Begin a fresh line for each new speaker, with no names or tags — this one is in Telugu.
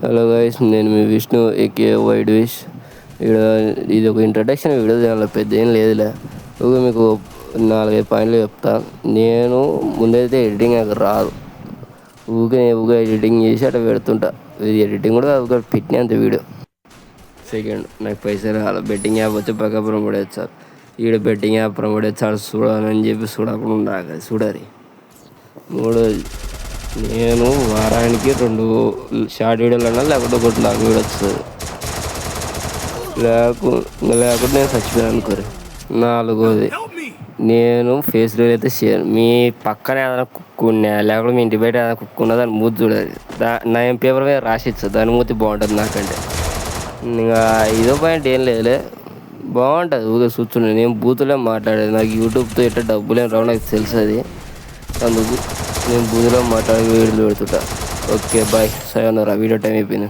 హలో గైస్, నేను మీ విష్ణు ఏకే వైడ్ విష్. ఇక్కడ ఇది ఒక ఇంట్రడక్షన్ వీడియో, దానిలో పెద్ద ఏం లేదులే. మీకు 4-5 పాయింట్లు చెప్తా. నేను ముందైతే ఎడిటింగ్ నాకు రాదు. ఊకే ఎడిటింగ్ చేసి అట్లా పెడుతుంటా. ఇది ఎడిటింగ్ కూడా ఒక పెట్టినంత వీడియో. సెకండ్, నాకు పైసలు రావాలి. బెట్టింగ్ యాప్ వచ్చి పక్క ప్రమోట్ చేస్తారు. ఈడ బెట్టింగ్ యాప్ ప్రమోట్ చేస్తాడు చూడాలని చెప్పి చూడకుండా ఉండాలి, చూడాలి. మూడోది, నేను వారానికి 2 షార్ట్ వీడియోలు అన్నా, లేకపోతే 1 లాంగ్ వీడియో వస్తుంది. లేకుంటే నేను చచ్చిపోయాను అనుకోరు. 4వది, నేను ఫేస్ రీల్ అయితే చేయను. మీ పక్కన ఏదైనా కుక్క ఉన్నా, లేకపోతే మీ ఇంటి బయట ఏదైనా కుక్క ఉన్నా దాన్ని మూతి చూడాలి. నా ఏం పేపర్ మీద రాసి ఇస్తుంది, దాని మూతి బాగుంటుంది నాకంటే. ఇంకా ఇదో పాయింట్ ఏం లేదులే, బాగుంటుంది. ఊరికే చూస్తున్నాను. నేను బూతులే మాట్లాడేది. నాకు యూట్యూబ్తో ఎట్లా డబ్బులేం రావు నాకు తెలుసు. అది అందుకు నేను బూతులో మాట్లాడి వీడియోలు పెడుతుంటా. ఓకే బాయ్, సరే వీడియో టైం అయిపోయింది.